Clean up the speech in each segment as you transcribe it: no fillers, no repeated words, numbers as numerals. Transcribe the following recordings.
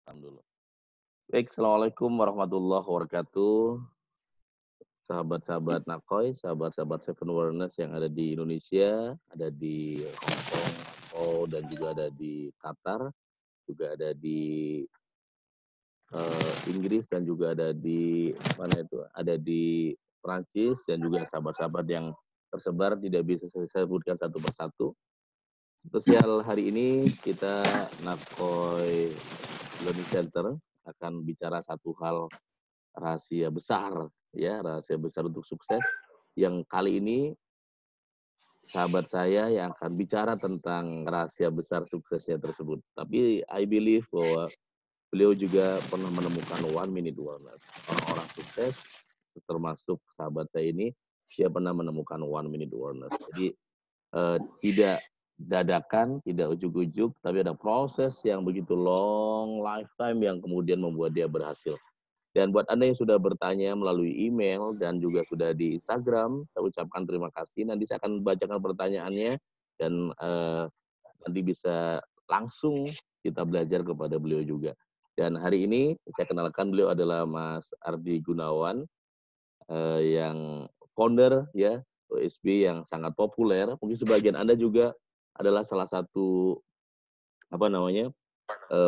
Dulu. Baik, assalamualaikum warahmatullahi wabarakatuh. Sahabat-sahabat Nakoy, sahabat-sahabat Seven Wellness yang ada di Indonesia, ada di Hong Kong, dan juga ada di Qatar, juga ada di Inggris dan juga ada di mana itu? Ada di Prancis dan juga sahabat-sahabat yang tersebar tidak bisa saya sebutkan satu persatu. Spesial hari ini kita Nakoy Learning Center akan bicara satu hal rahasia besar, ya, rahasia besar untuk sukses, yang kali ini sahabat saya yang akan bicara tentang rahasia besar suksesnya tersebut. Tapi I believe bahwa beliau juga pernah menemukan one minute wellness. Orang-orang sukses, termasuk sahabat saya ini, dia pernah menemukan one minute wellness. Jadi tidak dadakan, tidak ujuk-ujuk, tapi ada proses yang begitu long lifetime yang kemudian membuat dia berhasil. Dan buat Anda yang sudah bertanya melalui email dan juga sudah di Instagram, saya ucapkan terima kasih. Nanti saya akan bacakan pertanyaannya dan nanti bisa langsung kita belajar kepada beliau juga. Dan hari ini saya kenalkan beliau adalah Mas Ardi Gunawan, yang founder ya OSB yang sangat populer. Mungkin sebagian Anda juga adalah salah satu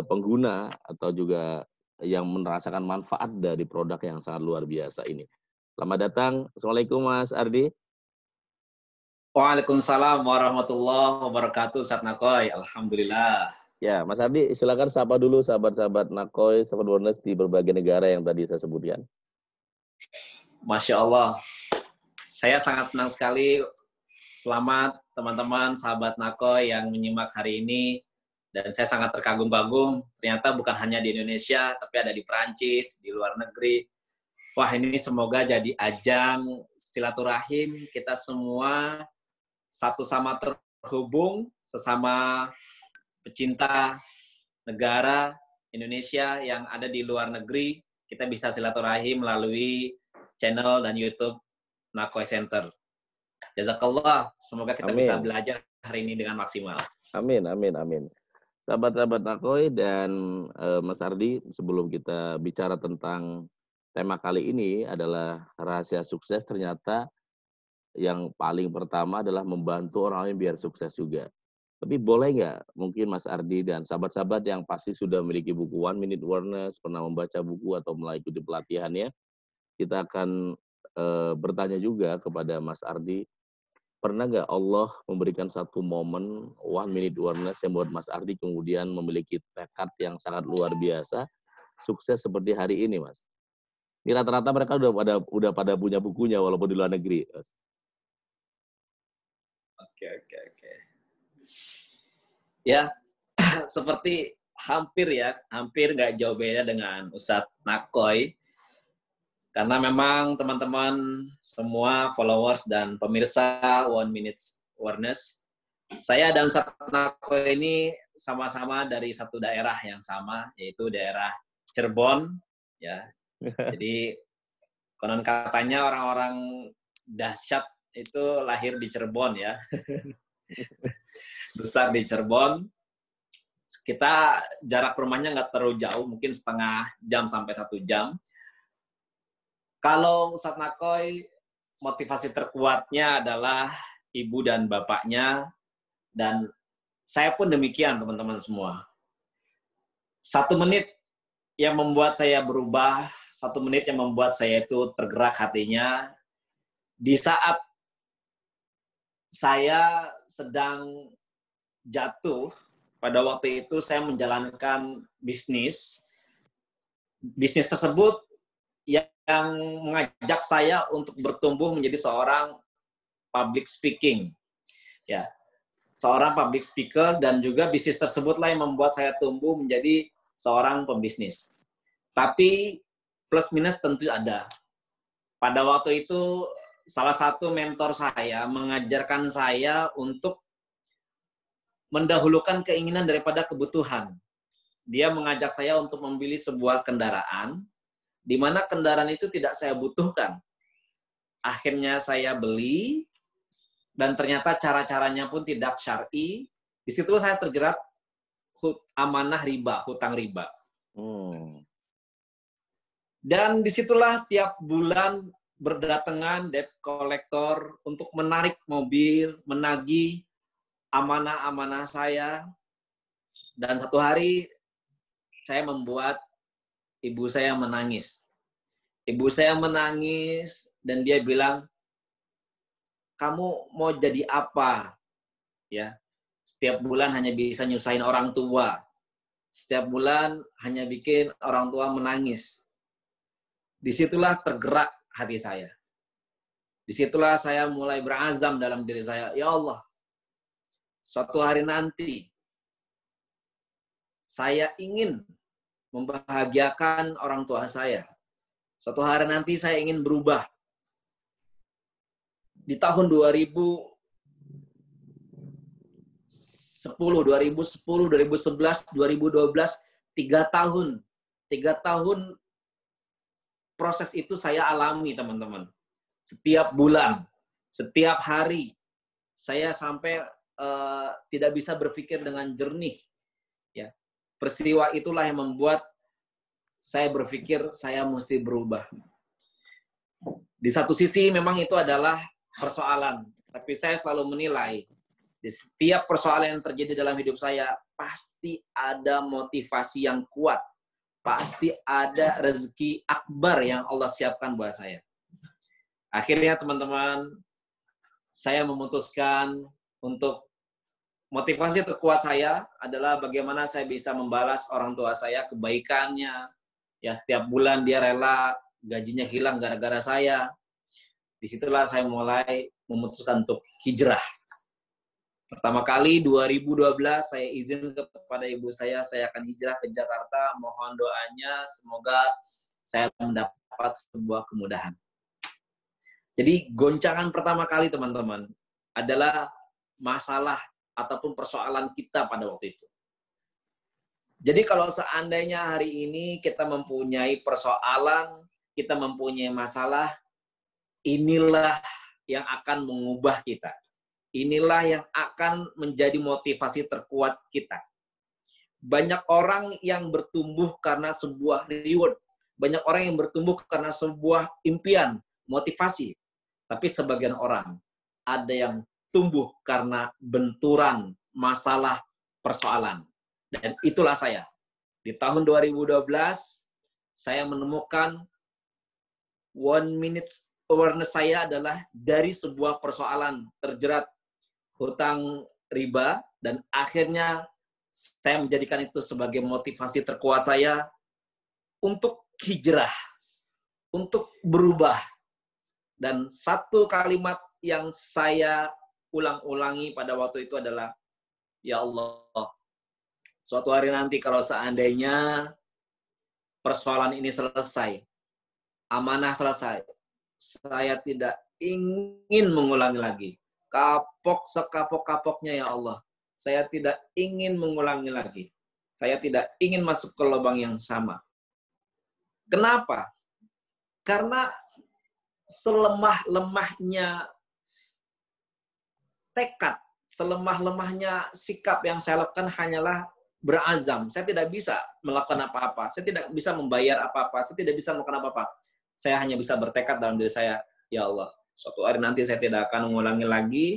pengguna atau juga yang merasakan manfaat dari produk yang sangat luar biasa ini. Selamat datang. Assalamualaikum Mas Ardi. Waalaikumsalam warahmatullahi wabarakatuh, Ustaz Nakoy. Alhamdulillah. Ya, Mas Ardi, silakan sapa dulu sahabat-sahabat Nakoy, sahabat Wellness di berbagai negara yang tadi saya sebutkan. Masya Allah. Saya sangat senang sekali. Selamat teman-teman, sahabat Nakoy yang menyimak hari ini. Dan saya sangat terkagum-kagum. Ternyata bukan hanya di Indonesia, tapi ada di Perancis, di luar negeri. Wah, ini semoga jadi ajang silaturahim kita semua satu sama terhubung, sesama pecinta negara Indonesia yang ada di luar negeri. Kita bisa silaturahim melalui channel dan YouTube Nakoy Center. Jazakallah, semoga kita Amin. bisa belajar hari ini dengan maksimal. Amin, amin, amin. Sahabat-sahabat Nakoy dan Mas Ardi, sebelum kita bicara tentang tema kali ini adalah rahasia sukses, ternyata yang paling pertama adalah membantu orang lain biar sukses juga. Tapi boleh nggak mungkin Mas Ardi dan sahabat-sahabat yang pasti sudah memiliki buku One Minute Wellness, pernah membaca buku atau mengikuti pelatihannya, kita akan bertanya juga kepada Mas Ardi, pernah nggak Allah memberikan satu momen one minute wellness yang buat Mas Ardi kemudian memiliki tekad yang sangat luar biasa, sukses seperti hari ini, Mas? Ini rata-rata mereka udah pada punya bukunya walaupun di luar negeri, Mas. Oke. Ya, seperti hampir nggak jauh beda dengan Ustadz Nakoy. Karena memang teman-teman semua followers dan pemirsa One Minute Wellness, saya dan Ustadz Nakoy ini sama-sama dari satu daerah yang sama, yaitu daerah Cirebon. Ya, jadi konon katanya orang-orang dahsyat itu lahir di Cirebon ya. Besar di Cirebon. Kita jarak rumahnya nggak terlalu jauh, mungkin setengah jam sampai 1 jam. Kalau Ustadz Nakoy, motivasi terkuatnya adalah ibu dan bapaknya, dan saya pun demikian teman-teman semua. 1 menit yang membuat saya berubah, 1 menit yang membuat saya itu tergerak hatinya, di saat saya sedang jatuh, pada waktu itu saya menjalankan bisnis. Bisnis tersebut yang mengajak saya untuk bertumbuh menjadi seorang public speaking. Ya, seorang public speaker, dan juga bisnis tersebutlah yang membuat saya tumbuh menjadi seorang pembisnis. Tapi plus minus tentu ada. Pada waktu itu salah satu mentor saya mengajarkan saya untuk mendahulukan keinginan daripada kebutuhan. Dia mengajak saya untuk membeli sebuah kendaraan, di mana kendaraan itu tidak saya butuhkan. Akhirnya saya beli, dan ternyata cara-caranya pun tidak syar'i. Di situ saya terjerat amanah riba, hutang riba. Hmm. Dan disitulah tiap bulan berdatangan debt collector untuk menarik mobil, menagih amanah-amanah saya. Dan satu hari saya membuat ibu saya menangis. Ibu saya menangis dan dia bilang, kamu mau jadi apa? Ya, setiap bulan hanya bisa nyusahin orang tua. Setiap bulan hanya bikin orang tua menangis. Disitulah tergerak hati saya. Disitulah saya mulai berazam dalam diri saya, ya Allah, suatu hari nanti saya ingin membahagiakan orang tua saya. Suatu hari nanti saya ingin berubah. Di tahun 2010, 2011, 2012, 3 tahun. 3 tahun proses itu saya alami, teman-teman. Setiap bulan, setiap hari, saya sampai tidak bisa berpikir dengan jernih. Ya, peristiwa itulah yang membuat saya berpikir saya mesti berubah. Di satu sisi memang itu adalah persoalan, tapi saya selalu menilai di setiap persoalan yang terjadi dalam hidup saya pasti ada motivasi yang kuat, pasti ada rezeki akbar yang Allah siapkan buat saya. Akhirnya teman-teman, saya memutuskan untuk motivasi terkuat saya adalah bagaimana saya bisa membalas orang tua saya kebaikannya. Ya, setiap bulan dia rela gajinya hilang gara-gara saya. Disitulah saya mulai memutuskan untuk hijrah. Pertama kali 2012 saya izin kepada ibu saya akan hijrah ke Jakarta. Mohon doanya semoga saya mendapat sebuah kemudahan. Jadi goncangan pertama kali teman-teman adalah masalah ataupun persoalan kita pada waktu itu. Jadi kalau seandainya hari ini kita mempunyai persoalan, kita mempunyai masalah, inilah yang akan mengubah kita. Inilah yang akan menjadi motivasi terkuat kita. Banyak orang yang bertumbuh karena sebuah reward. Banyak orang yang bertumbuh karena sebuah impian, motivasi. Tapi sebagian orang ada yang tumbuh karena benturan, masalah, persoalan. Dan itulah saya. Di tahun 2012, saya menemukan 1 minute awareness saya adalah dari sebuah persoalan terjerat hutang riba, dan akhirnya saya menjadikan itu sebagai motivasi terkuat saya untuk hijrah, untuk berubah. Dan satu kalimat yang saya ulang-ulangi pada waktu itu adalah, ya Allah, suatu hari nanti kalau seandainya persoalan ini selesai, amanah selesai, saya tidak ingin mengulangi lagi. Kapok sekapok-kapoknya ya Allah. Saya tidak ingin mengulangi lagi. Saya tidak ingin masuk ke lubang yang sama. Kenapa? Karena selemah-lemahnya tekad, selemah-lemahnya sikap yang saya lakukan hanyalah berazam. Saya tidak bisa melakukan apa-apa. Saya tidak bisa membayar apa-apa. Saya tidak bisa melakukan apa-apa. Saya hanya bisa bertekad dalam diri saya, ya Allah, suatu hari nanti saya tidak akan mengulangi lagi,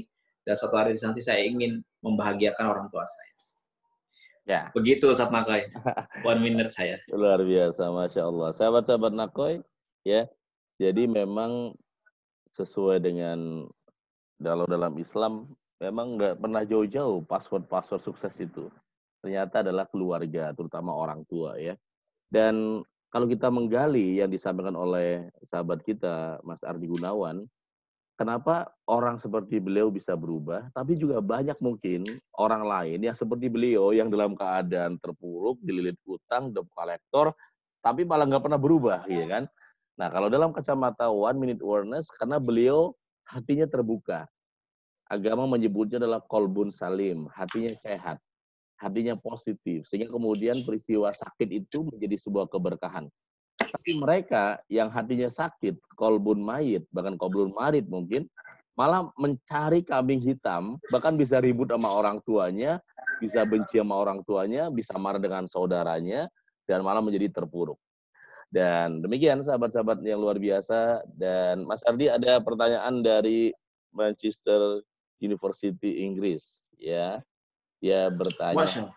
dan suatu hari nanti saya ingin membahagiakan orang tua saya. Ya. Begitu Ustaz Nakoy. 1 minute saya. Luar biasa, Masya Allah. Sahabat-sahabat Nakoy, ya. Jadi memang sesuai dengan dalam Islam, memang nggak pernah jauh-jauh password sukses itu. Ternyata adalah keluarga, terutama orang tua, ya. Dan kalau kita menggali yang disampaikan oleh sahabat kita, Mas Ardi Gunawan, kenapa orang seperti beliau bisa berubah, tapi juga banyak mungkin orang lain yang seperti beliau, yang dalam keadaan terpuruk, dililit utang, debt collector, tapi malah nggak pernah berubah, gitu kan. Nah, kalau dalam kacamata 1 minute awareness, karena beliau hatinya terbuka. Agama menyebutnya adalah kolbun salim, hatinya sehat, hatinya positif, sehingga kemudian peristiwa sakit itu menjadi sebuah keberkahan. Tapi mereka yang hatinya sakit, kolbun mayit, bahkan kolbun marit mungkin, malah mencari kambing hitam, bahkan bisa ribut sama orang tuanya, bisa benci sama orang tuanya, bisa marah dengan saudaranya, dan malah menjadi terpuruk. Dan demikian sahabat-sahabat yang luar biasa. Dan Mas Ardi, ada pertanyaan dari Manchester University Inggris, ya. Dia bertanya Masya Allah.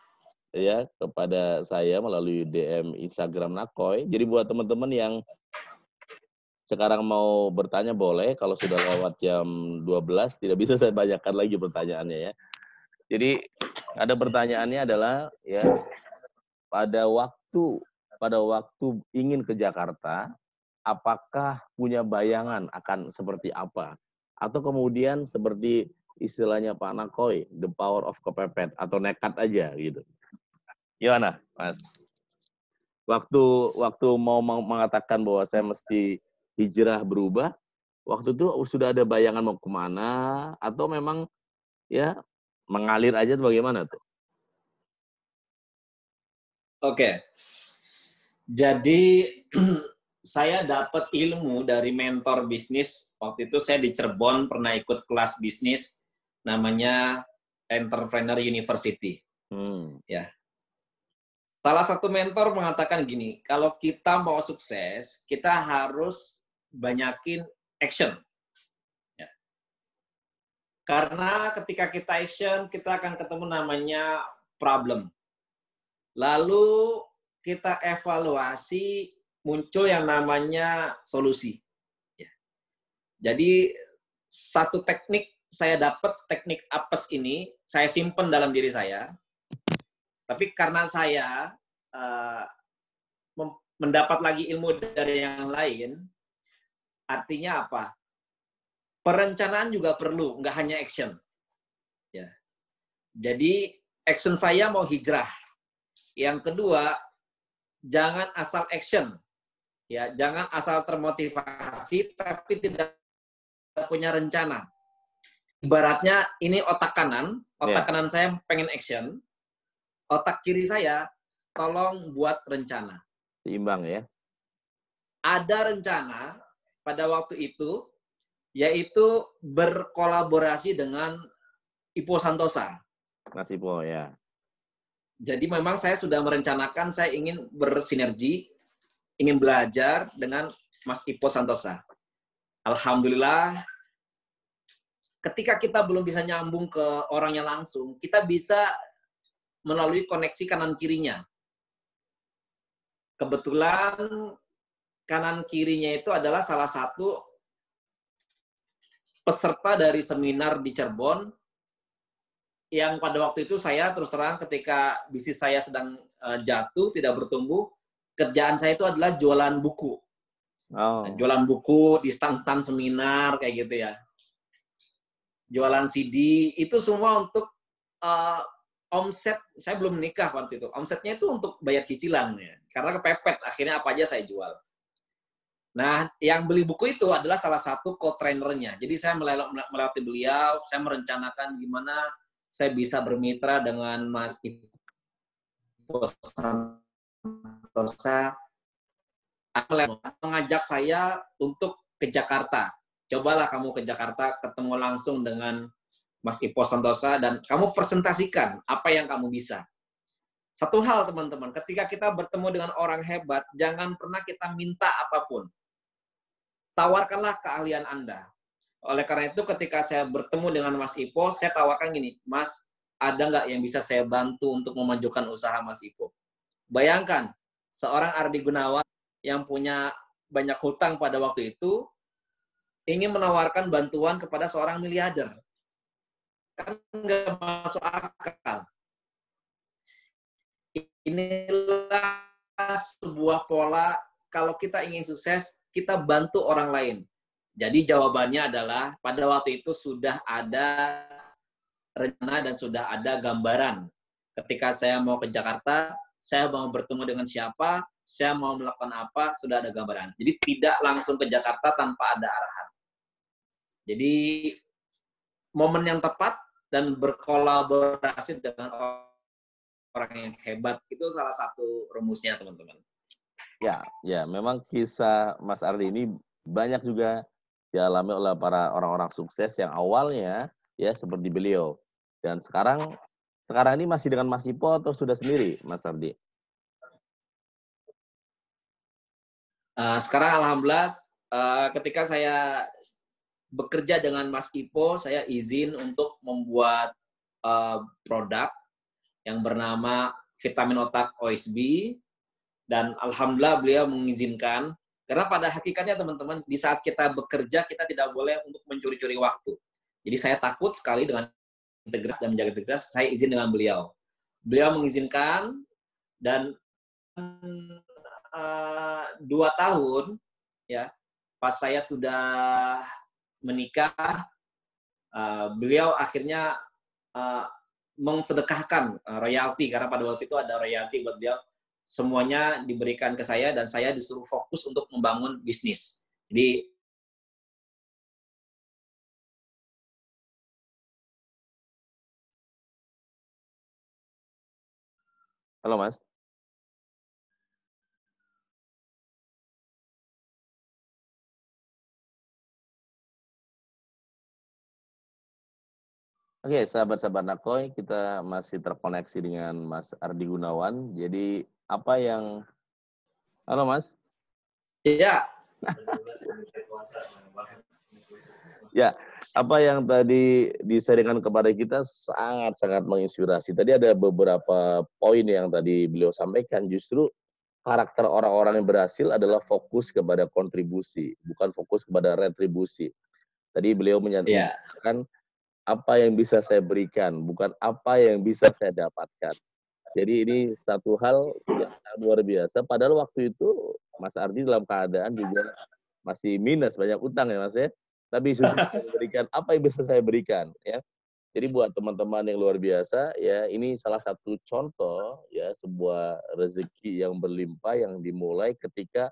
ya kepada saya melalui DM Instagram Nakoy. Jadi buat teman-teman yang sekarang mau bertanya boleh, kalau sudah lewat jam 12 tidak bisa saya bacakan lagi pertanyaannya ya. Jadi ada pertanyaannya adalah ya, pada waktu ingin ke Jakarta, apakah punya bayangan akan seperti apa? Atau kemudian seperti istilahnya Pak Nakoy, the power of kepepet atau nekat aja gitu. Gimana, Mas? Waktu mau mengatakan bahwa saya mesti hijrah berubah, waktu itu sudah ada bayangan mau kemana atau memang ya mengalir aja atau bagaimana tuh? Oke. Jadi saya dapat ilmu dari mentor bisnis. Waktu itu saya di Cirebon pernah ikut kelas bisnis namanya Entrepreneur University. Ya. Salah satu mentor mengatakan gini, kalau kita mau sukses, kita harus banyakin action. Ya. Karena ketika kita action, kita akan ketemu namanya problem. Lalu kita evaluasi, muncul yang namanya solusi. Ya. Jadi satu teknik saya dapat, teknik apes ini, saya simpen dalam diri saya. Tapi karena saya mendapat lagi ilmu dari yang lain, artinya apa? Perencanaan juga perlu, nggak hanya action. Ya. Jadi action saya mau hijrah. Yang kedua, jangan asal action. Ya, jangan asal termotivasi tapi tidak punya rencana. Ibaratnya ini otak kanan saya pengen action, otak kiri saya tolong buat rencana. Seimbang ya. Ada rencana pada waktu itu, yaitu berkolaborasi dengan Ipo Santosa. Mas Ipo ya. Jadi memang saya sudah merencanakan saya ingin bersinergi, ingin belajar dengan Mas Ipo Santosa. Alhamdulillah, ketika kita belum bisa nyambung ke orangnya langsung, kita bisa melalui koneksi kanan kirinya. Kebetulan kanan kirinya itu adalah salah satu peserta dari seminar di Cirebon yang pada waktu itu saya terus terang ketika bisnis saya sedang jatuh, tidak bertumbuh, kerjaan saya itu adalah jualan buku. Oh. Jualan buku di stand-stand seminar kayak gitu ya. Jualan CD, itu semua untuk omset. Saya belum menikah waktu itu. Omsetnya itu untuk bayar cicilan ya. Karena kepepet, akhirnya apa aja saya jual. Nah, yang beli buku itu adalah salah satu co-trainernya. Jadi saya melewati beliau, saya merencanakan gimana saya bisa bermitra dengan Mas Ipo Santosa, mengajak saya untuk ke Jakarta. Cobalah kamu ke Jakarta, ketemu langsung dengan Mas Ipo Santosa, dan kamu presentasikan apa yang kamu bisa. Satu hal teman-teman, ketika kita bertemu dengan orang hebat, jangan pernah kita minta apapun. Tawarkanlah keahlian Anda. Oleh karena itu, ketika saya bertemu dengan Mas Ipo, saya tawarkan gini, Mas, ada nggak yang bisa saya bantu untuk memajukan usaha Mas Ipo? Bayangkan, seorang Ardi Gunawan yang punya banyak hutang pada waktu itu, ingin menawarkan bantuan kepada seorang miliarder. Kan nggak masuk akal. Inilah sebuah pola, kalau kita ingin sukses, kita bantu orang lain. Jadi jawabannya adalah, pada waktu itu sudah ada rencana dan sudah ada gambaran. Ketika saya mau ke Jakarta, saya mau bertemu dengan siapa, saya mau melakukan apa, sudah ada gambaran. Jadi tidak langsung ke Jakarta tanpa ada arahan. Jadi momen yang tepat dan berkolaborasi dengan orang yang hebat, itu salah satu rumusnya, teman-teman. Ya, memang kisah Mas Ardi ini banyak juga dialami oleh para orang-orang sukses yang awalnya ya seperti beliau. Dan sekarang ini masih dengan Mas Ipo atau sudah sendiri, Mas Ardi? Sekarang alhamdulillah ketika saya bekerja dengan Mas Ipo, saya izin untuk membuat produk yang bernama Vitamin Otak OSB, dan alhamdulillah beliau mengizinkan, karena pada hakikatnya teman-teman, di saat kita bekerja kita tidak boleh untuk mencuri-curi waktu. Jadi saya takut sekali dengan integritas dan menjaga integritas, saya izin dengan beliau. Beliau mengizinkan, dan 2 tahun ya, pas saya sudah menikah, beliau akhirnya mengsedekahkan royalti, karena pada waktu itu ada royalti buat beliau, semuanya diberikan ke saya dan saya disuruh fokus untuk membangun bisnis. Jadi Halo Mas. Oke, sahabat-sahabat Nakoy, kita masih terkoneksi dengan Mas Ardi Gunawan. Jadi apa yang... Halo Mas. ya. Ya, apa yang tadi disampaikan kepada kita sangat-sangat menginspirasi. Tadi ada beberapa poin yang tadi beliau sampaikan, justru karakter orang-orang yang berhasil adalah fokus kepada kontribusi, bukan fokus kepada retribusi. Tadi beliau menyatakan apa yang bisa saya berikan, bukan apa yang bisa saya dapatkan. Jadi ini satu hal yang sangat luar biasa. Padahal waktu itu Mas Ardi dalam keadaan juga masih minus, banyak utang ya Mas ya. Tapi sudah memberikan apa yang bisa saya berikan ya. Jadi buat teman-teman yang luar biasa ya, ini salah satu contoh ya sebuah rezeki yang berlimpah yang dimulai ketika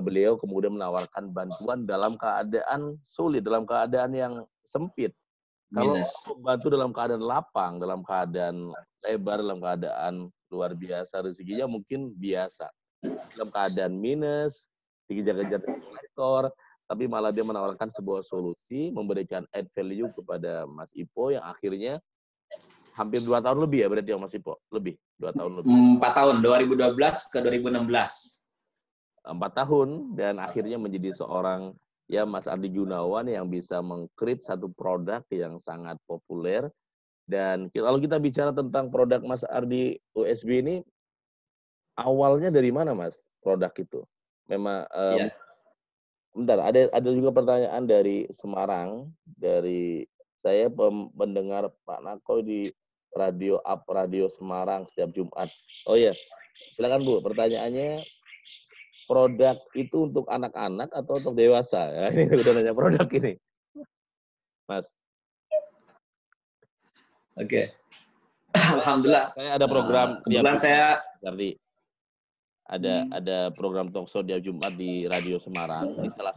beliau kemudian menawarkan bantuan dalam keadaan sulit, dalam keadaan yang sempit. Kalau Minus. bantu dalam keadaan lapang, dalam keadaan lebar, dalam keadaan luar biasa rezekinya mungkin biasa. Dalam keadaan minus, dikejar-kejar kolektor, tapi malah dia menawarkan sebuah solusi, memberikan add value kepada Mas Ipo yang akhirnya hampir 2 tahun lebih ya berarti ya Mas Ipo? Lebih, 2 tahun lebih. 4 tahun, 2012 ke 2016. 4 tahun, dan akhirnya menjadi seorang ya Mas Ardi Gunawan yang bisa meng-create satu produk yang sangat populer. Dan kalau kita bicara tentang produk Mas Ardi OSB ini, awalnya dari mana Mas produk itu? Memang Ya. bentar, ada juga pertanyaan dari Semarang, dari saya mendengar Pak Nako di Radio Semarang setiap Jumat. Oh ya, silakan Bu, pertanyaannya, produk itu untuk anak-anak atau untuk dewasa? Ya, ini udah nanya produk ini, Mas. Oke. Alhamdulillah. Saya ada program kebetulan saya Ardi. Ada program talkshow tiap Jumat di Radio Semarang. Ini salah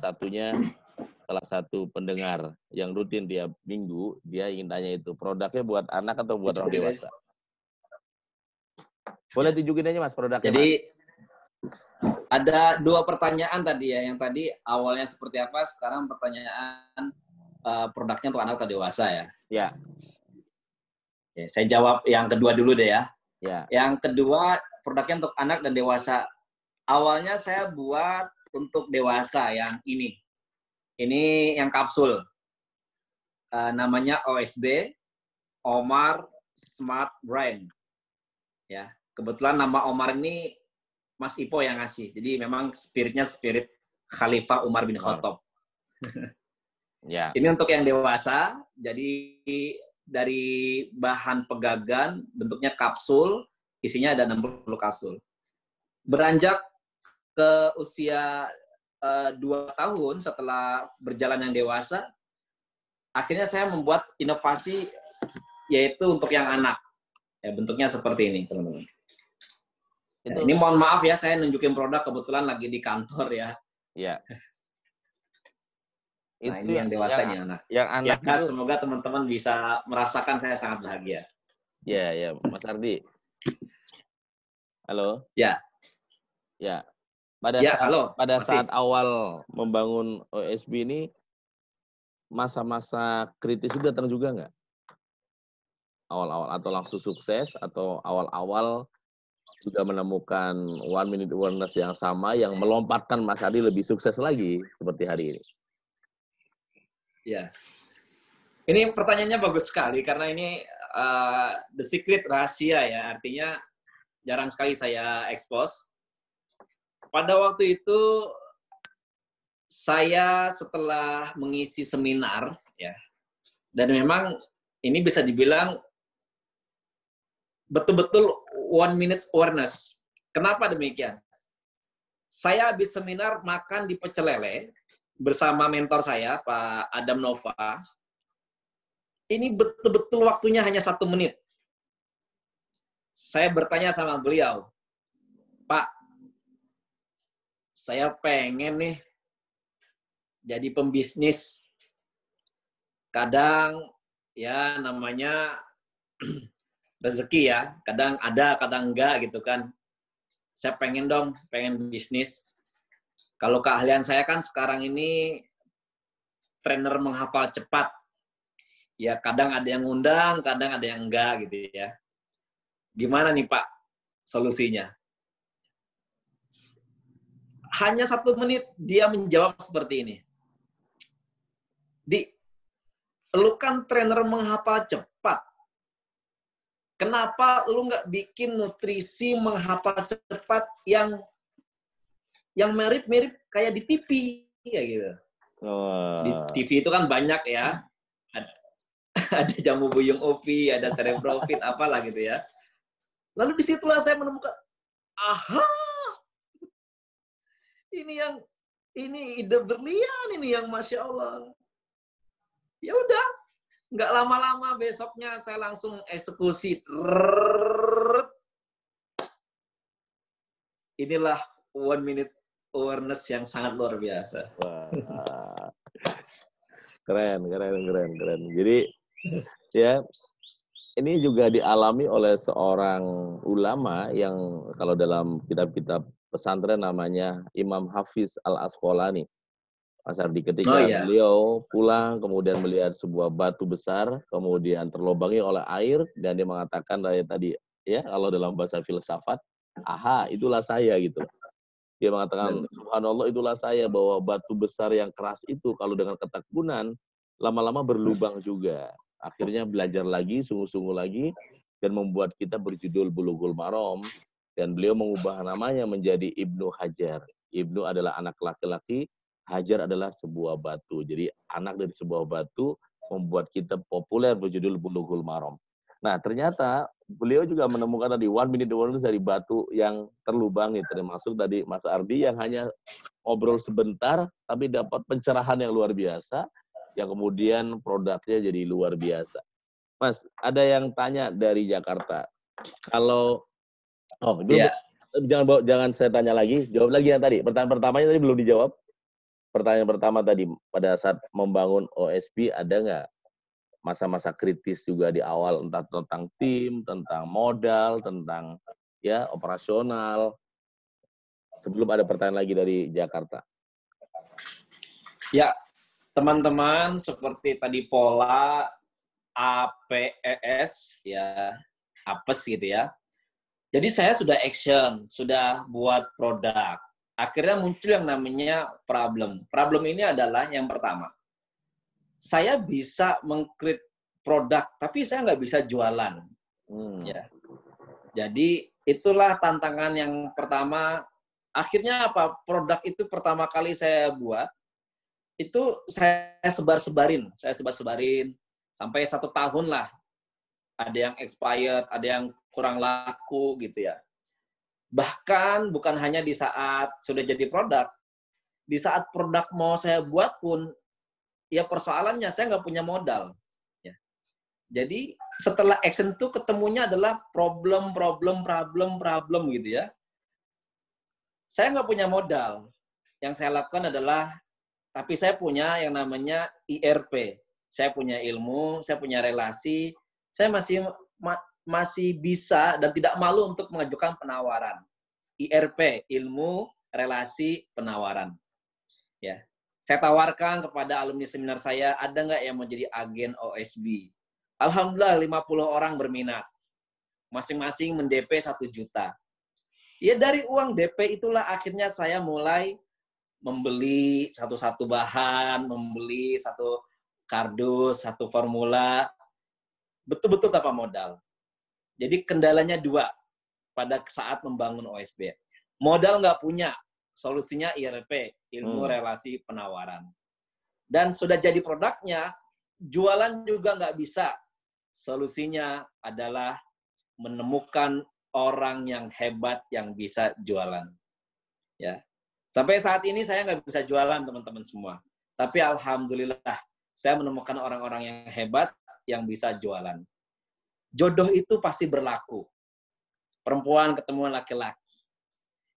satu pendengar yang rutin tiap minggu, dia ingin tanya itu, produknya buat anak atau buat orang dewasa? Boleh tunjukin aja Mas produknya. Jadi ada 2 pertanyaan tadi ya. Yang tadi awalnya seperti apa, sekarang pertanyaan produknya untuk anak atau dewasa ya. Ya. Oke, saya jawab yang kedua dulu deh ya. Ya. Yang kedua, produknya untuk anak dan dewasa. Awalnya saya buat untuk dewasa yang ini. Ini yang kapsul. Namanya OSB, Omar Smart Brain. Ya, kebetulan nama Omar ini Mas Ipo yang ngasih. Jadi memang spiritnya spirit Khalifah Umar bin Khattab. Ya. Ini untuk yang dewasa. Jadi dari bahan pegagan, bentuknya kapsul, isinya ada 60 kapsul. Beranjak ke usia 2 tahun setelah berjalan yang dewasa, akhirnya saya membuat inovasi yaitu untuk yang anak. Ya, bentuknya seperti ini, teman-teman. Ya, ini mohon maaf ya, saya nunjukin produk kebetulan lagi di kantor ya. Iya. Nah, itu ini yang dewasanya anak. Yang anak ya, itu, semoga teman-teman bisa merasakan saya sangat bahagia. Ya, ya, Mas Ardi. Halo. Ya. Ya. Pada saat awal membangun OSB ini, masa-masa kritis itu datang juga nggak? Awal-awal atau langsung sukses atau awal-awal juga menemukan one minute awareness yang sama yang melompatkan Mas Ardi lebih sukses lagi seperti hari ini? Ya. Ini pertanyaannya bagus sekali karena ini the secret rahasia ya. Artinya jarang sekali saya expose. Pada waktu itu saya setelah mengisi seminar ya. Dan memang ini bisa dibilang betul-betul one minute awareness. Kenapa demikian? Saya habis seminar makan di Pecel Lele bersama mentor saya, Pak Adam Nova. Ini betul-betul waktunya hanya 1 menit. Saya bertanya sama beliau, Pak, saya pengen nih jadi pembisnis. Kadang ya namanya rezeki ya, kadang ada, kadang enggak gitu kan. Saya pengen dong, pengen bisnis. Kalau keahlian saya kan sekarang ini trainer menghafal cepat. Ya kadang ada yang ngundang, kadang ada yang enggak gitu ya. Gimana nih Pak solusinya? Hanya 1 menit dia menjawab seperti ini. Di, lu kan trainer menghafal cepat. Kenapa lu nggak bikin nutrisi menghafal cepat yang mirip-mirip kayak di TV ya gitu. Di TV itu kan banyak ya. Ada jamu buyung OP, ada cerebrofit, apalah gitu ya. Lalu disitulah saya menemukan, aha, ini ide berlian ini yang Masya Allah. Ya udah, nggak lama-lama besoknya saya langsung eksekusi. Inilah one minute awareness yang sangat luar biasa. Wah. Keren. Jadi ya ini juga dialami oleh seorang ulama yang kalau dalam kitab-kitab pesantren namanya Imam Hafiz Al-Asqalani. Mas Ardi, ketika beliau pulang kemudian melihat sebuah batu besar kemudian terlobangi oleh air dan dia mengatakan tadi ya kalau dalam bahasa filsafat, aha itulah saya gitu. Dia mengatakan subhanallah itulah saya bahwa batu besar yang keras itu kalau dengan ketekunan lama-lama berlubang juga. Akhirnya belajar lagi, sungguh-sungguh lagi dan membuat kita berjudul Bulughul Maram dan beliau mengubah namanya menjadi Ibnu Hajar. Ibnu adalah anak laki-laki, Hajar adalah sebuah batu. Jadi anak dari sebuah batu membuat kita populer berjudul Bulughul Maram. Nah, ternyata beliau juga menemukan tadi one minute awareness dari batu yang terlubang, termasuk tadi Mas Ardi yang hanya ngobrol sebentar tapi dapat pencerahan yang luar biasa, yang kemudian produknya jadi luar biasa. Mas, ada yang tanya dari Jakarta. Kalau jangan saya tanya lagi, jawab lagi yang tadi. Pertanyaan pertamanya tadi belum dijawab. Pertanyaan pertama tadi pada saat membangun OSB ada nggak masa-masa kritis juga di awal, entah tentang tim, tentang modal, tentang ya operasional. Sebelum ada pertanyaan lagi dari Jakarta. Ya, teman-teman seperti tadi pola APES ya, apes gitu ya. Jadi saya sudah action, sudah buat produk. Akhirnya muncul yang namanya problem. Problem ini adalah yang pertama. Saya bisa meng-create produk, tapi saya nggak bisa jualan. Ya. Jadi itulah tantangan yang pertama. Akhirnya apa? Produk itu pertama kali saya buat, itu saya sebar-sebarin sampai 1 tahun lah. Ada yang expired, ada yang kurang laku gitu ya. Bahkan bukan hanya di saat sudah jadi produk, di saat produk mau saya buat pun, ya persoalannya saya nggak punya modal. Ya. Jadi setelah action itu ketemunya adalah problem gitu ya. Saya nggak punya modal. Yang saya lakukan adalah, tapi saya punya yang namanya IRP. Saya punya ilmu, saya punya relasi, saya masih bisa dan tidak malu untuk mengajukan penawaran. IRP, ilmu, relasi, penawaran. Ya. Saya tawarkan kepada alumni seminar saya, ada nggak yang mau jadi agen OSB? Alhamdulillah 50 orang berminat. Masing-masing men-DP 1 juta. Ya dari uang DP itulah akhirnya saya mulai membeli satu-satu bahan, membeli satu kardus, satu formula, betul-betul tanpa modal. Jadi kendalanya dua pada saat membangun OSB. Modal nggak punya, solusinya IRP, ilmu relasi penawaran. Dan sudah jadi produknya, jualan juga nggak bisa. Solusinya adalah menemukan orang yang hebat yang bisa jualan. Ya. Sampai saat ini saya nggak bisa jualan, teman-teman semua. Tapi alhamdulillah, saya menemukan orang-orang yang hebat yang bisa jualan. Jodoh itu pasti berlaku. Perempuan ketemu laki-laki.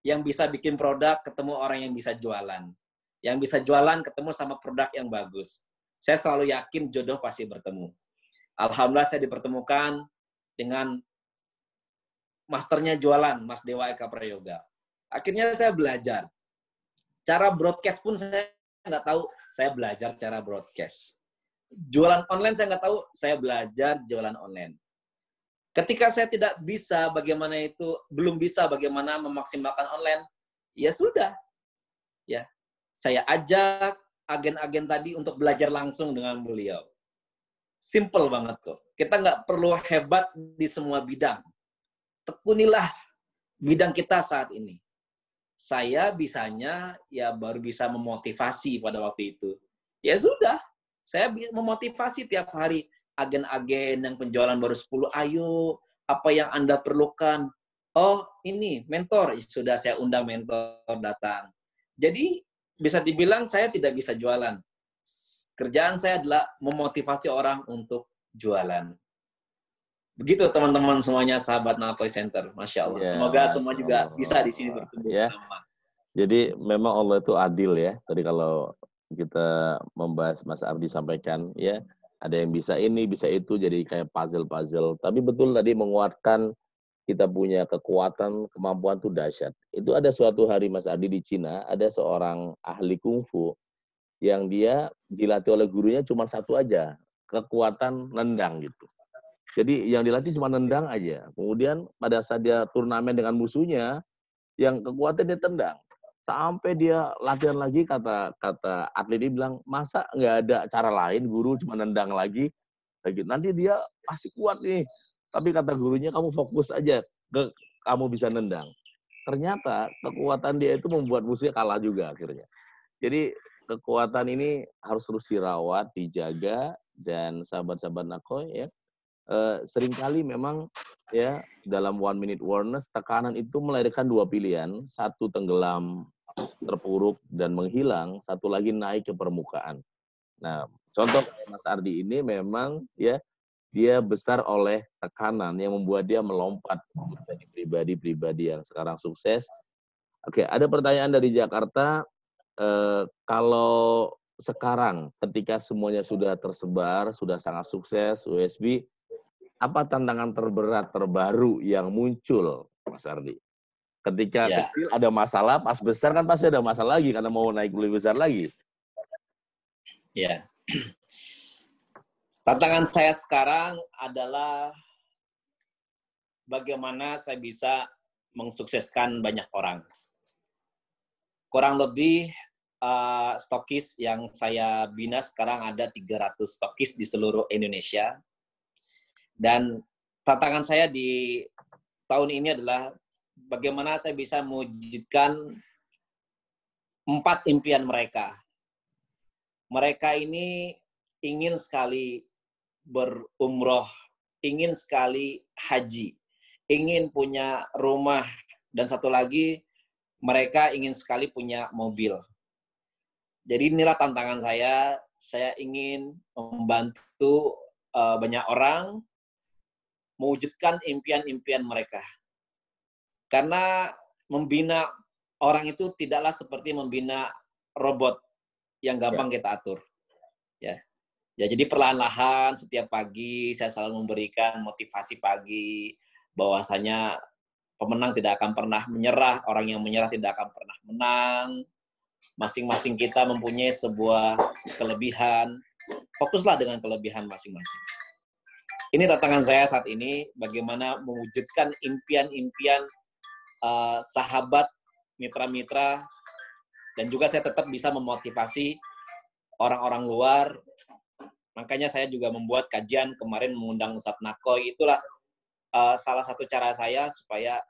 Yang bisa bikin produk ketemu orang yang bisa jualan. Yang bisa jualan ketemu sama produk yang bagus. Saya selalu yakin jodoh pasti bertemu. Alhamdulillah saya dipertemukan dengan masternya jualan, Mas Dewa Eka Prayoga. Akhirnya saya belajar. Cara broadcast pun saya nggak tahu, saya belajar cara broadcast. Jualan online saya nggak tahu, saya belajar jualan online. Ketika saya tidak bisa bagaimana itu, belum bisa bagaimana memaksimalkan online, ya sudah. Ya, saya ajak agen-agen tadi untuk belajar langsung dengan beliau. Simple banget kok. Kita nggak perlu hebat di semua bidang. Tekunilah bidang kita saat ini. Saya bisanya ya baru bisa memotivasi pada waktu itu. Ya sudah, saya memotivasi tiap hari agen-agen yang penjualan baru 10, ayo, apa yang Anda perlukan? Oh, ini mentor, sudah saya undang mentor datang. Jadi bisa dibilang saya tidak bisa jualan. Kerjaan saya adalah memotivasi orang untuk jualan. Begitu teman-teman semuanya, sahabat Nakoi Center. Masya Allah. Ya, semoga semua juga Allah. bisa di sini bertumbuh bersama. Jadi memang Allah itu adil ya. Tadi kalau kita membahas Mas Ardi sampaikan ya, ada yang bisa ini, bisa itu, jadi kayak puzzle-puzzle. Tapi betul tadi menguatkan kita punya kekuatan, kemampuan itu dahsyat. Itu ada suatu hari Mas Ardi di Cina, ada seorang ahli kungfu yang dia dilatih oleh gurunya cuma satu aja, kekuatan nendang gitu. Jadi yang dilatih cuma nendang aja. Kemudian pada saat dia turnamen dengan musuhnya, yang kekuatan dia tendang. Sampai dia latihan lagi, kata atlet dia bilang, masa nggak ada cara lain, guru cuma nendang lagi? Nanti dia pasti kuat nih. Tapi kata gurunya, kamu fokus aja ke kamu bisa nendang. Ternyata kekuatan dia itu membuat musuhnya kalah juga akhirnya. Jadi kekuatan ini harus terus dirawat, dijaga, dan sahabat-sahabat Nakoi ya, seringkali memang ya dalam 1 minute awareness tekanan itu melahirkan dua pilihan, satu tenggelam, terpuruk dan menghilang, satu lagi naik ke permukaan. Nah, contoh Mas Ardi ini memang ya dia besar oleh tekanan yang membuat dia melompat menjadi pribadi-pribadi yang sekarang sukses. Oke, ada pertanyaan dari Jakarta, kalau sekarang ketika semuanya sudah tersebar, sudah sangat sukses USB, apa tantangan terberat terbaru yang muncul, Mas Ardi? Ketika kecil ada masalah, pas besar kan pasti ada masalah lagi karena mau naik lebih besar lagi. Ya. Tantangan saya sekarang adalah bagaimana saya bisa mensukseskan banyak orang. Kurang lebih stokis yang saya bina sekarang ada 300 stokis di seluruh Indonesia. Dan tantangan saya di tahun ini adalah bagaimana saya bisa mewujudkan 4 impian mereka. Mereka ini ingin sekali berumroh, ingin sekali haji, ingin punya rumah, dan satu lagi mereka ingin sekali punya mobil. Jadi inilah tantangan saya ingin membantu banyak orang mewujudkan impian-impian mereka. Karena membina orang itu tidaklah seperti membina robot yang gampang kita atur. Ya, jadi perlahan-lahan setiap pagi saya selalu memberikan motivasi pagi bahwasanya pemenang tidak akan pernah menyerah, orang yang menyerah tidak akan pernah menang. Masing-masing kita mempunyai sebuah kelebihan. Fokuslah dengan kelebihan masing-masing. Ini tantangan saya saat ini, bagaimana mewujudkan impian-impian sahabat, mitra-mitra, dan juga saya tetap bisa memotivasi orang-orang luar. Makanya saya juga membuat kajian kemarin mengundang Ustadz Nakoy. Itulah salah satu cara saya supaya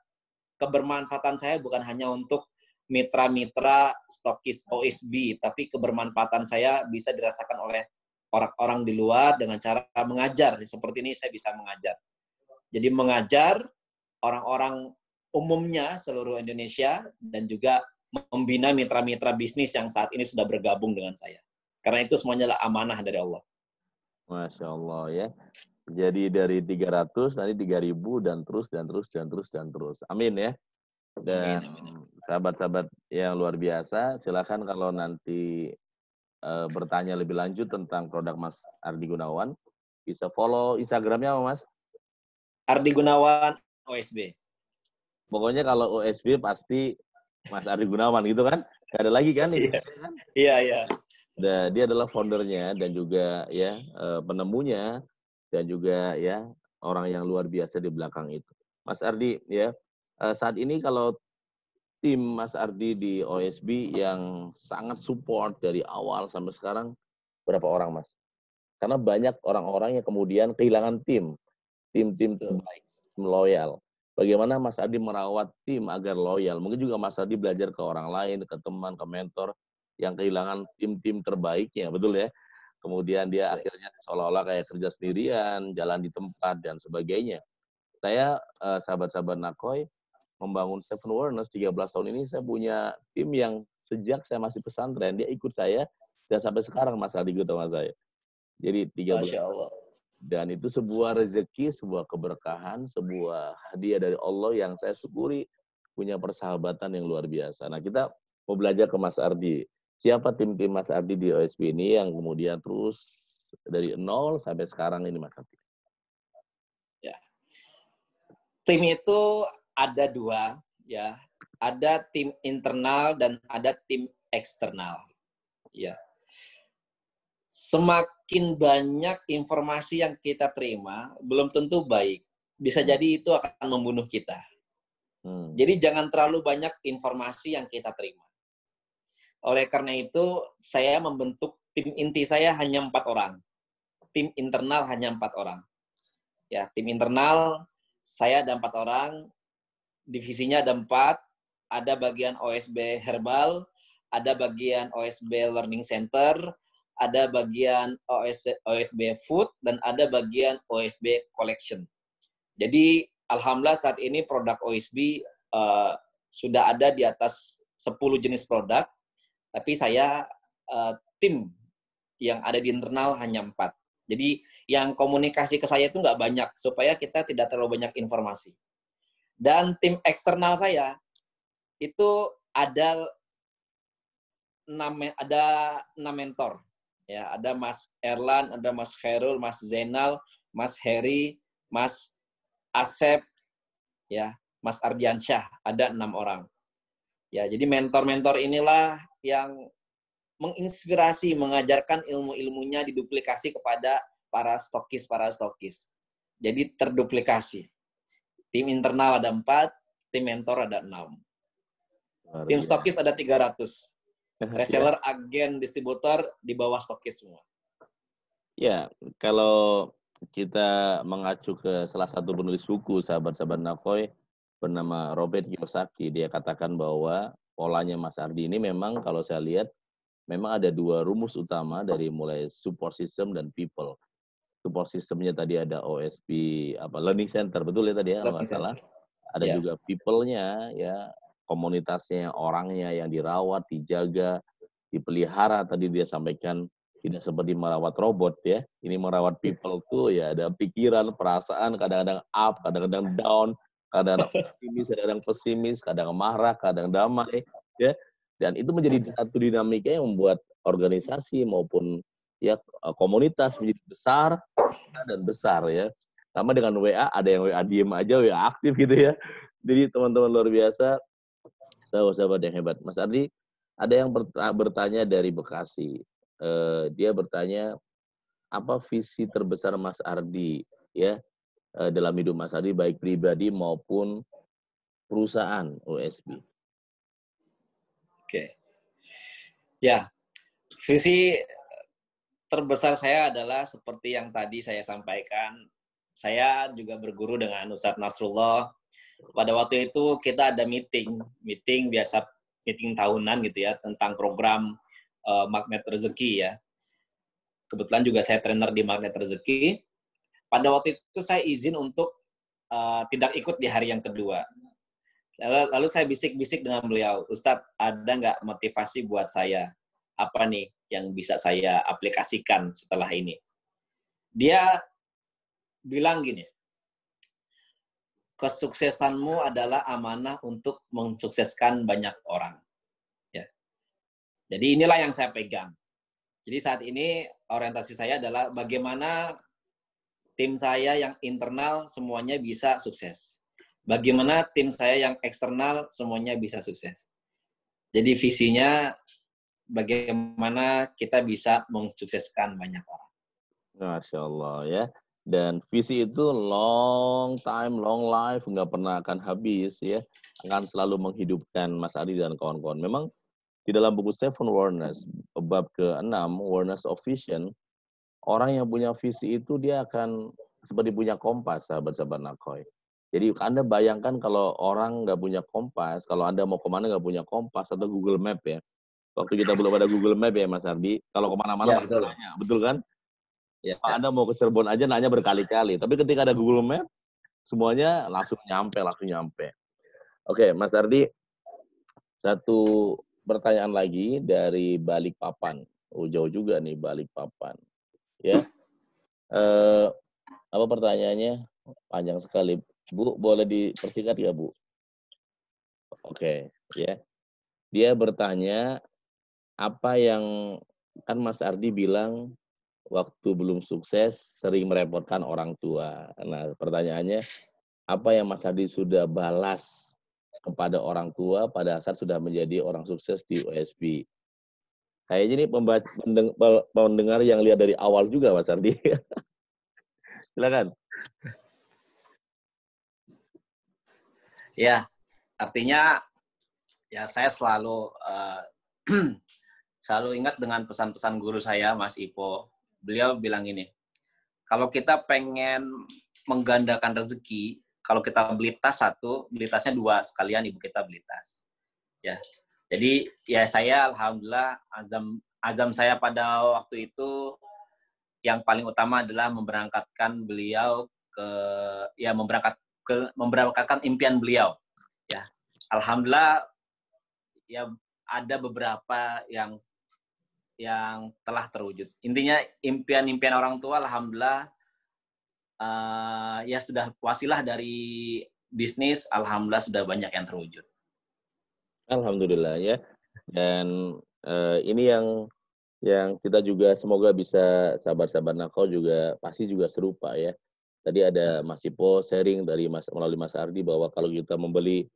kebermanfaatan saya bukan hanya untuk mitra-mitra stokis OSB, tapi kebermanfaatan saya bisa dirasakan oleh orang-orang di luar dengan cara mengajar. Seperti ini saya bisa mengajar. Jadi mengajar orang-orang umumnya seluruh Indonesia dan juga membina mitra-mitra bisnis yang saat ini sudah bergabung dengan saya. Karena itu semuanya adalah amanah dari Allah. Masya Allah ya. Jadi dari 300 nanti 3.000 dan terus dan terus dan terus dan terus. Amin ya. Dan sahabat-sahabat yang luar biasa, silakan kalau nanti bertanya lebih lanjut tentang produk Mas Ardi Gunawan, bisa follow Instagramnya apa Mas? Ardi Gunawan OSB. Pokoknya kalau OSB pasti Mas Ardi Gunawan gitu kan? Gak ada lagi kan? Iya, iya. Dia adalah foundernya dan juga ya penemunya dan juga ya orang yang luar biasa di belakang itu. Mas Ardi ya, saat ini kalau tim Mas Ardi di OSB yang sangat support dari awal sampai sekarang berapa orang Mas? Karena banyak orang-orang yang kemudian kehilangan tim-tim terbaik, tim loyal. Bagaimana Mas Ardi merawat tim agar loyal? Mungkin juga Mas Ardi belajar ke orang lain, ke teman, ke mentor yang kehilangan tim-tim terbaiknya, betul ya? Kemudian dia akhirnya seolah-olah kayak kerja sendirian, jalan di tempat, dan sebagainya. Saya, sahabat-sahabat Nakoy, membangun Seven Awareness 13 tahun ini, saya punya tim yang sejak saya masih pesantren, dia ikut saya, dan sampai sekarang Mas Ardi ikut sama saya. Jadi 13 Masya Allah. Dan itu sebuah rezeki, sebuah keberkahan, sebuah hadiah dari Allah yang saya syukuri punya persahabatan yang luar biasa. Nah, kita mau belajar ke Mas Ardi. Siapa tim-tim Mas Ardi di OSB ini yang kemudian terus dari nol sampai sekarang ini Mas Ardi? Ya. Tim itu ada dua, ya. Ada tim internal dan ada tim eksternal. Ya. Semakin banyak informasi yang kita terima, belum tentu baik. Bisa jadi itu akan membunuh kita. Jadi jangan terlalu banyak informasi yang kita terima. Oleh karena itu, saya membentuk tim inti saya hanya 4 orang. Tim internal hanya 4 orang. Ya, tim internal saya ada 4 orang, divisinya ada 4, ada bagian OSB Herbal, ada bagian OSB Learning Center, ada bagian OSB Food, dan ada bagian OSB Collection. Jadi, alhamdulillah saat ini produk OSB sudah ada di atas 10 jenis produk, tapi saya tim yang ada di internal hanya 4. Jadi, yang komunikasi ke saya itu nggak banyak, supaya kita tidak terlalu banyak informasi. Dan tim eksternal saya, itu ada 6 mentor. Ya, ada Mas Erlan, ada Mas Khairul, Mas Zainal, Mas Heri, Mas Asep, ya, Mas Ardiansyah, ada 6 orang. Ya, jadi mentor-mentor inilah yang menginspirasi, mengajarkan ilmu-ilmunya diduplikasi kepada para stokis. Jadi terduplikasi. Tim internal ada 4, tim mentor ada 6. Tim stokis ada 300. Reseller, agen, distributor di bawah stokis semua. Ya, kalau kita mengacu ke salah satu penulis buku sahabat-sahabat Nakoy bernama Robert Kiyosaki, dia katakan bahwa polanya Mas Ardi ini memang kalau saya lihat memang ada 2 rumus utama dari mulai support system dan people. Support systemnya tadi ada OSB Learning Center, betul ya tadi ya kalau nggak salah. Ada juga people-nya ya, komunitasnya, orangnya yang dirawat, dijaga, dipelihara. Tadi dia sampaikan tidak seperti merawat robot ya. Ini merawat people tuh ya ada pikiran, perasaan, kadang-kadang up, kadang-kadang down, kadang-kadang optimis, kadang-kadang pesimis, kadang marah, kadang damai ya. Dan itu menjadi satu dinamika yang membuat organisasi maupun ya komunitas menjadi besar dan besar ya. Sama dengan WA, ada yang WA diem aja, WA aktif gitu ya. Jadi teman-teman luar biasa, sahabat-sahabat yang hebat. Mas Ardi, ada yang bertanya dari Bekasi. Dia bertanya, apa visi terbesar Mas Ardi ya dalam hidup Mas Ardi, baik pribadi maupun perusahaan OSB? Oke. Ya, visi terbesar saya adalah seperti yang tadi saya sampaikan. Saya juga berguru dengan Ustadz Nasrullah. Pada waktu itu kita ada meeting biasa, meeting tahunan gitu ya, tentang program Magnet Rezeki ya. Kebetulan juga saya trainer di Magnet Rezeki. Pada waktu itu saya izin untuk tidak ikut di hari yang kedua. Lalu saya bisik-bisik dengan beliau, Ustadz, ada nggak motivasi buat saya? Apa nih yang bisa saya aplikasikan setelah ini? Dia bilang gini, kesuksesanmu adalah amanah untuk mensukseskan banyak orang. Ya. Jadi inilah yang saya pegang. Jadi saat ini orientasi saya adalah bagaimana tim saya yang internal semuanya bisa sukses. Bagaimana tim saya yang eksternal semuanya bisa sukses. Jadi visinya bagaimana kita bisa mensukseskan banyak orang. Masya Allah ya. Dan visi itu long time, long life, nggak pernah akan habis ya. Akan selalu menghidupkan Mas Adi dan kawan-kawan. Memang di dalam buku Seven Awareness, bab ke-6, Awareness of Vision, orang yang punya visi itu dia akan seperti punya kompas, sahabat-sahabat Nakoy. Jadi Anda bayangkan kalau orang nggak punya kompas, kalau Anda mau kemana nggak punya kompas atau Google Map ya. Waktu kita belum ada Google Map ya Mas Ardi, kalau kemana-mana Ya, pasti betul. nanya, betul kan? Ya. Anda mau ke Cirebon aja nanya berkali-kali. Tapi ketika ada Google Map, semuanya langsung nyampe. Oke, Mas Ardi, satu pertanyaan lagi dari Balikpapan. Oh, jauh juga nih Balikpapan. Ya. Apa pertanyaannya? Panjang sekali. Bu, boleh dipersingkat ya, Bu? Oke, ya. Dia bertanya, apa yang kan Mas Ardi bilang waktu belum sukses sering merepotkan orang tua. Nah, pertanyaannya, apa yang Mas Ardi sudah balas kepada orang tua pada saat sudah menjadi orang sukses di OSB? Kayaknya ini pendengar yang lihat dari awal juga, Mas Ardi. Silakan. Ya, artinya ya saya selalu selalu ingat dengan pesan-pesan guru saya, Mas Ipo. Beliau bilang ini, kalau kita pengen menggandakan rezeki, kalau kita beli tas satu, beli tasnya dua, sekalian ibu kita beli tas. Ya, jadi ya saya alhamdulillah azam saya pada waktu itu yang paling utama adalah memberangkatkan beliau ke ya memberangkatkan impian beliau. Ya, alhamdulillah ya ada beberapa yang telah terwujud. Intinya impian-impian orang tua alhamdulillah ya sudah wasilah dari bisnis, alhamdulillah sudah banyak yang terwujud. Alhamdulillah ya. Dan ini yang kita juga semoga bisa sahabat-sahabat Nakau juga pasti juga serupa ya. Tadi ada Mas Ipo sharing melalui Mas Ardi bahwa kalau kita membeli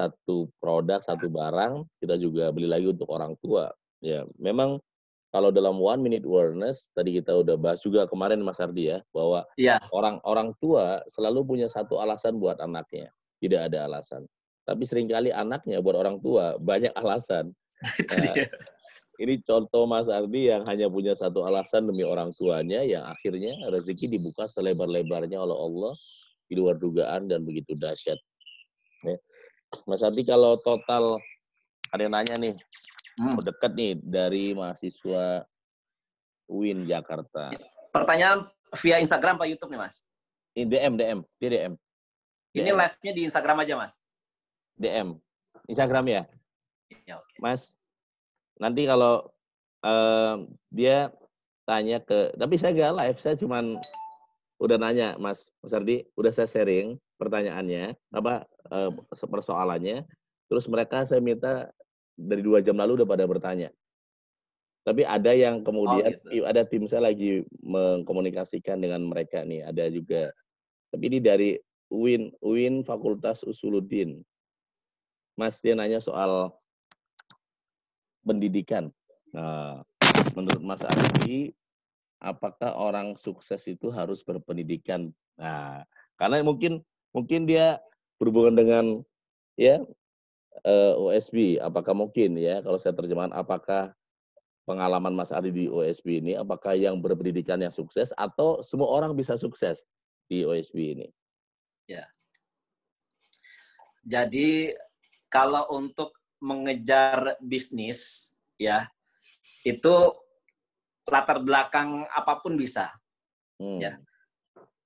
satu produk, satu barang, kita juga beli lagi untuk orang tua. Ya, memang kalau dalam 1 minute awareness, tadi kita udah bahas juga kemarin Mas Ardi ya, bahwa Iya. orang tua selalu punya satu alasan buat anaknya. Tidak ada alasan. Tapi seringkali anaknya buat orang tua banyak alasan. Nah, ini contoh Mas Ardi yang hanya punya satu alasan demi orang tuanya, yang akhirnya rezeki dibuka selebar-lebarnya oleh Allah di luar dugaan dan begitu dahsyat. Ya. Mas Ardi, kalau total ada yang nanya nih, dekat nih dari mahasiswa UIN Jakarta. Pertanyaan via Instagram atau YouTube nih, Mas? Ini DM. Ini live-nya di Instagram aja, Mas? DM. Instagram ya? Ya, oke. Mas, nanti kalau dia tanya tapi saya nggak live, saya cuman udah nanya, Mas Ardi, udah saya sharing pertanyaannya, persoalannya, terus mereka saya minta dari 2 jam lalu udah pada bertanya. Tapi ada yang kemudian, ada tim saya lagi mengkomunikasikan dengan mereka nih, ada juga. Tapi ini dari UIN Fakultas Usuluddin. Mas, dia nanya soal pendidikan. Nah, menurut Mas Ardi, apakah orang sukses itu harus berpendidikan? Nah, karena mungkin dia berhubungan dengan ya, OSB, apakah mungkin ya, kalau saya terjemahkan, apakah pengalaman Mas Ardi di OSB ini, apakah yang berpendidikan yang sukses atau semua orang bisa sukses di OSB ini? Ya. Jadi kalau untuk mengejar bisnis ya, itu latar belakang apapun bisa ya. Hmm.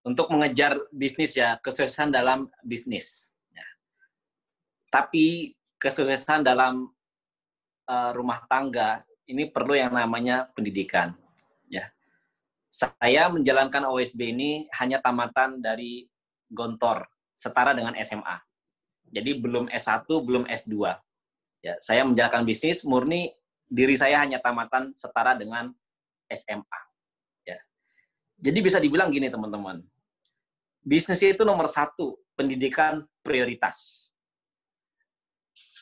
Untuk mengejar bisnis ya, kesuksesan dalam bisnis. Ya. Tapi kesuksesan dalam rumah tangga ini perlu yang namanya pendidikan. Ya. Saya menjalankan OSB ini hanya tamatan dari Gontor, setara dengan SMA. Jadi belum S1, belum S2. Ya, saya menjalankan bisnis murni diri saya hanya tamatan setara dengan SMA. Ya. Jadi bisa dibilang gini teman-teman, bisnis itu nomor satu, pendidikan prioritas.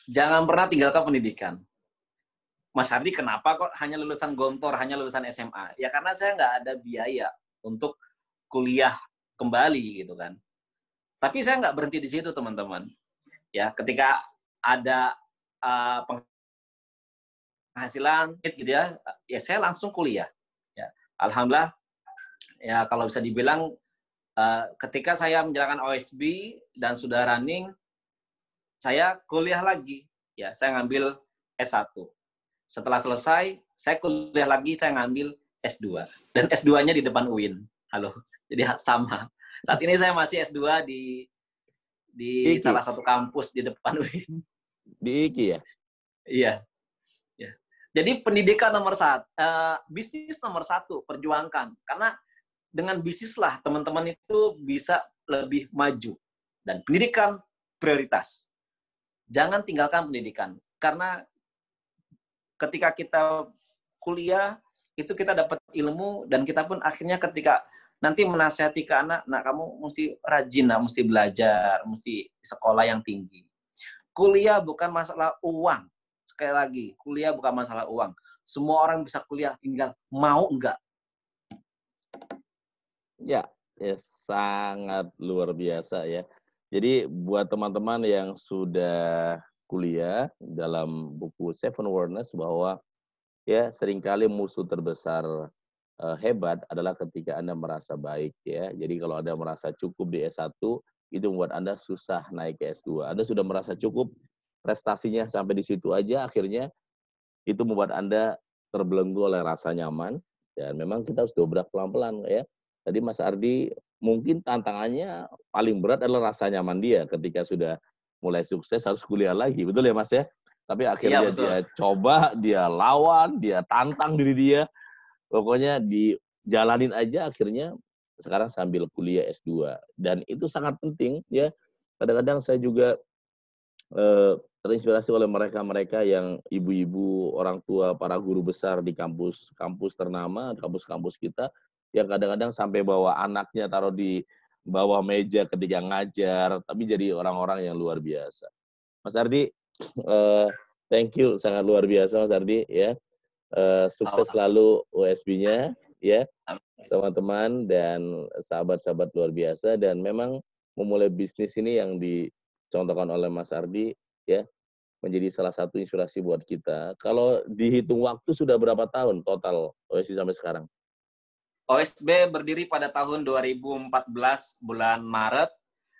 Jangan pernah tinggalkan pendidikan. Mas Hardi, kenapa kok hanya lulusan Gontor, hanya lulusan SMA? Ya karena saya nggak ada biaya untuk kuliah kembali gitu kan. Tapi saya nggak berhenti di situ teman-teman. Ya, ketika ada penghasilan gitu ya saya langsung kuliah. Ya, alhamdulillah ya kalau bisa dibilang ketika saya menjalankan OSB dan sudah running, saya kuliah lagi. Ya, saya ngambil S1. Setelah selesai, saya kuliah lagi, saya ngambil S2. Dan S2-nya di depan UIN. Halo. Jadi sama. Saat ini saya masih S2 di IKI, salah satu kampus di depan UIN. di IKI ya? Iya. Ya. Jadi pendidikan nomor satu, bisnis nomor satu, perjuangkan. Karena dengan bisnislah teman-teman itu bisa lebih maju. Dan pendidikan prioritas. Jangan tinggalkan pendidikan. Karena ketika kita kuliah, itu kita dapat ilmu, dan kita pun akhirnya ketika nanti menasihati ke anak, nah kamu mesti rajin, nah, mesti belajar, mesti sekolah yang tinggi. Kuliah bukan masalah uang. Sekali lagi, kuliah bukan masalah uang. Semua orang bisa kuliah, tinggal mau enggak. Ya, ya sangat luar biasa ya. Jadi buat teman-teman yang sudah kuliah dalam buku Seven Awareness bahwa ya seringkali musuh terbesar hebat adalah ketika Anda merasa baik ya. Jadi kalau Anda merasa cukup di S1 itu membuat Anda susah naik ke S2. Anda sudah merasa cukup prestasinya sampai di situ aja akhirnya itu membuat Anda terbelenggu oleh rasa nyaman dan memang kita harus dobrak pelan-pelan ya. Tadi Mas Ardi mungkin tantangannya paling berat adalah rasa nyaman dia ketika sudah mulai sukses harus kuliah lagi, betul ya Mas ya? Tapi Iya, akhirnya betul. dia coba, dia lawan, dia tantang diri dia, pokoknya dijalanin aja akhirnya sekarang sambil kuliah S2 dan itu sangat penting ya. Kadang-kadang saya juga terinspirasi oleh mereka-mereka yang ibu-ibu, orang tua, para guru besar di kampus-kampus ternama, kampus-kampus kita, yang kadang-kadang sampai bawa anaknya taruh di bawah meja ketika ngajar, tapi jadi orang-orang yang luar biasa. Mas Ardi, thank you, sangat luar biasa Mas Ardi ya. Sukses selalu OSB-nya ya, teman-teman dan sahabat-sahabat luar biasa dan memang memulai bisnis ini yang dicontohkan oleh Mas Ardi ya menjadi salah satu inspirasi buat kita. Kalau dihitung waktu sudah berapa tahun total OSI sampai sekarang? OSB berdiri pada tahun 2014 bulan Maret,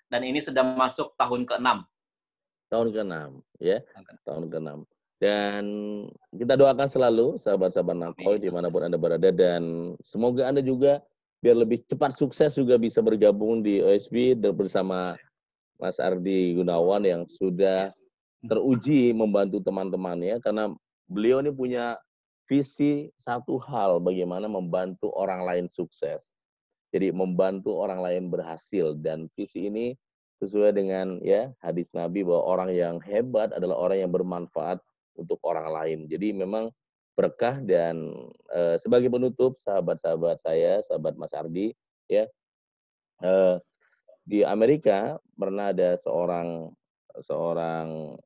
dan ini sudah masuk tahun ke-6. Tahun ke-6 ya, tahun ke-6. Dan kita doakan selalu sahabat-sahabat Nakoy dimanapun Anda berada dan semoga Anda juga biar lebih cepat sukses juga bisa bergabung di OSB bersama Mas Ardi Gunawan yang sudah teruji membantu teman-temannya karena beliau ini punya visi satu hal bagaimana membantu orang lain sukses. Jadi membantu orang lain berhasil dan visi ini sesuai dengan ya hadis Nabi bahwa orang yang hebat adalah orang yang bermanfaat untuk orang lain. Jadi memang berkah dan sebagai penutup sahabat-sahabat saya, sahabat Mas Ardi ya di Amerika pernah ada seorang seorang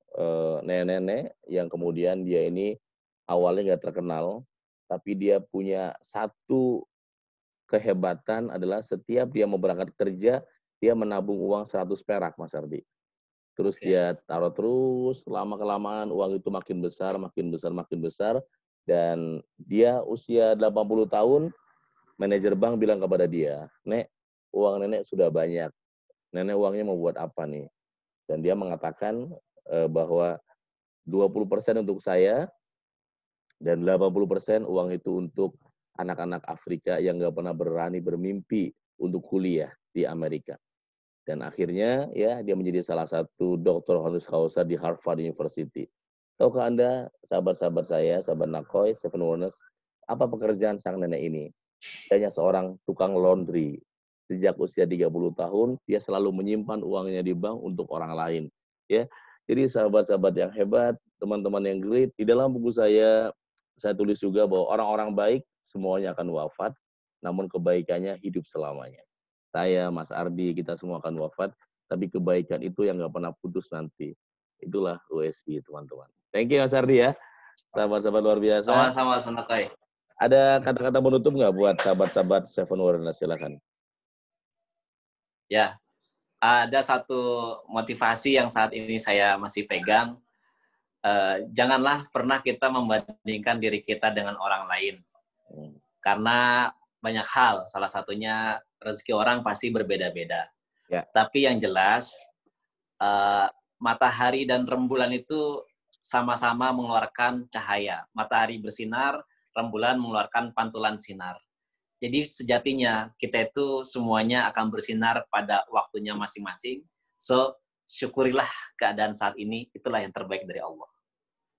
nenek-nenek yang kemudian dia ini awalnya nggak terkenal, tapi dia punya satu kehebatan adalah setiap dia mau berangkat kerja, dia menabung uang 100 perak, Mas Ardi. Terus Oke. dia taruh terus, lama-kelamaan uang itu makin besar, makin besar, makin besar, dan dia usia 80 tahun, manajer bank bilang kepada dia, "Nek, uang nenek sudah banyak. Nenek uangnya mau buat apa nih?" Dan dia mengatakan, bahwa 20% untuk saya dan 80% uang itu untuk anak-anak Afrika yang nggak pernah berani bermimpi untuk kuliah di Amerika. Dan akhirnya ya dia menjadi salah satu doktor honoris causa di Harvard University. Tahukah Anda, sahabat-sahabat saya, sahabat Nakoy, Seven Wonders, apa pekerjaan sang nenek ini? Dia hanya seorang tukang laundry. Sejak usia 30 tahun, dia selalu menyimpan uangnya di bank untuk orang lain. Ya, jadi sahabat-sahabat yang hebat, teman-teman yang great, di dalam buku saya tulis juga bahwa orang-orang baik semuanya akan wafat, namun kebaikannya hidup selamanya. Saya, Mas Ardi, kita semua akan wafat, tapi kebaikan itu yang nggak pernah putus nanti. Itulah USB, teman-teman. Thank you, Mas Ardi ya. Sahabat-sahabat luar biasa. Sama-sama, Nakoy. Ada kata-kata penutup nggak buat sahabat-sahabat Seven Wonders? Silakan. Ya, ada satu motivasi yang saat ini saya masih pegang. Janganlah pernah kita membandingkan diri kita dengan orang lain. Karena banyak hal, salah satunya rezeki orang pasti berbeda-beda. Ya. Tapi yang jelas, matahari dan rembulan itu sama-sama mengeluarkan cahaya. Matahari bersinar, rembulan mengeluarkan pantulan sinar. Jadi sejatinya kita itu semuanya akan bersinar pada waktunya masing-masing. So, syukurilah keadaan saat ini, itulah yang terbaik dari Allah.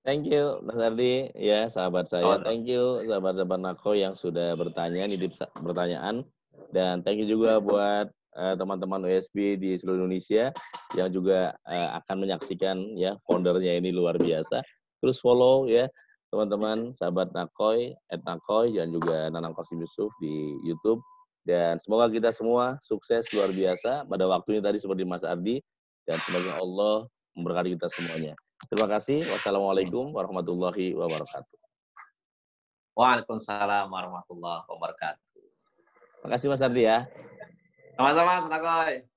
Thank you, Mas Ardi. Ya, sahabat saya. Oh, Thank you, sahabat-sahabat Nako yang sudah bertanya, nitip pertanyaan. Dan thank you juga buat teman-teman USB di seluruh Indonesia yang juga akan menyaksikan ya foundernya ini luar biasa. Terus follow ya teman-teman sahabat Nakoy, @Nakoy dan juga Nanang Qasim Yusuf di YouTube. Dan semoga kita semua sukses luar biasa pada waktunya tadi seperti Mas Ardi, dan semoga Allah memberkati kita semuanya. Terima kasih. Wassalamualaikum warahmatullahi wabarakatuh. Waalaikumsalam warahmatullahi wabarakatuh. Terima kasih Mas Ardi ya. Sama-sama, Nakoy.